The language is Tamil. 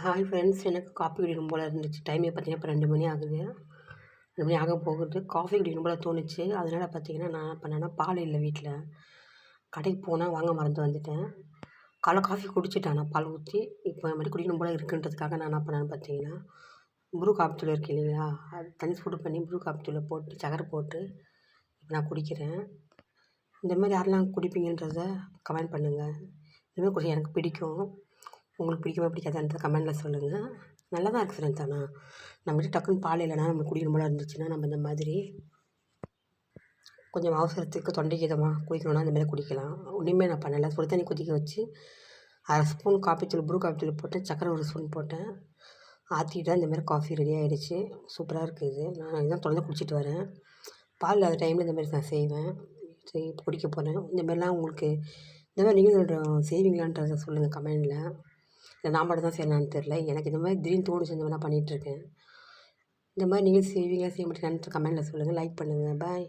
ஹாய் ஃப்ரெண்ட்ஸ், எனக்கு காஃபி குடிக்கணும் போல் இருந்துச்சு. டைமே பார்த்தீங்கன்னா இப்போ 2 மணி ஆகுது. 2 மணி ஆக போகுது. காஃபி குடிக்கணும் போல் தோணுச்சு. அதனால் பார்த்தீங்கன்னா நான் என்ன பண்ணேன்னா, பால் இல்லை வீட்டில். கடைக்கு போனால் வாங்க மறந்து வந்துட்டேன். காலைல காஃபி குடிச்சிட்டேன் நான் பால் ஊற்றி. இப்போ மறுபடியும் குடிக்கணும் போல் இருக்குன்றதுக்காக நான் என்ன பண்ணேன்னு பார்த்தீங்கன்னா, ப்ரூ காப்பி தூள் இருக்கு இல்லைங்களா, அது தண்ணி சூடு பண்ணி ப்ரூ காப்பி தூளை போட்டு சக்கரை போட்டு இப்போ நான் குடிக்கிறேன். இந்த மாதிரி யாரெல்லாம் குடிப்பீங்கன்றத கமெண்ட் பண்ணுங்கள். இதுமாதிரி கொஞ்சம் எனக்கு பிடிக்கும். உங்களுக்கு பிடிக்குமா பிடிக்காதான்றத கமெண்டில் சொல்லுங்கள். நல்லா தான் இருக்குது ஃப்ரெண்ட்ஸ். ஆனால் நம்மகிட்ட டக்குன்னு பால் இல்லைனா நம்மளுக்கு குடிக்கணும் போல இருந்துச்சுன்னா நம்ம இந்த மாதிரி கொஞ்சம் அவசரத்துக்கு தொண்டைக்கு இதமாக குடிக்கணும்னா இந்த மாதிரி குடிக்கலாம். ஒன்றுமே நான் பண்ணலை. சுடு தண்ணி கொதிக்க வச்சு 1/2 ஸ்பூன் காப்பித்தூள் ப்ரூ காப்பித்தூள் போட்டு சக்கரை 1 ஸ்பூன் போட்டேன். ஆற்றிட்டு இந்த மாதிரி காஃபி ரெடி ஆகிடுச்சு. சூப்பராக இருக்குது. நான் இதான் தொடர்ந்து குடிச்சிட்டு வரேன். பால் இல்லாத டைமில் இந்த மாதிரி நான் செய்வேன். குடிக்க போகிறேன். இந்த மாதிரிலாம் உங்களுக்கு இந்த மாதிரி நீங்களும் செய்வீங்களான்றதை சொல்லுங்கள் கமெண்டில். இல்லை நான் மட்டும் தான் செய்யலான்னு தெரில. எனக்கு இந்த மாதிரி திடீர்னு தோணுச்சு, இந்த மாதிரி நான் பண்ணிகிட்ருக்கேன். இந்த மாதிரி நீங்களும் செய்வீங்களா செய்ய மாட்டீங்களான்னு கமெண்டில் சொல்லுங்கள். லைக் பண்ணுங்கள். பாய்.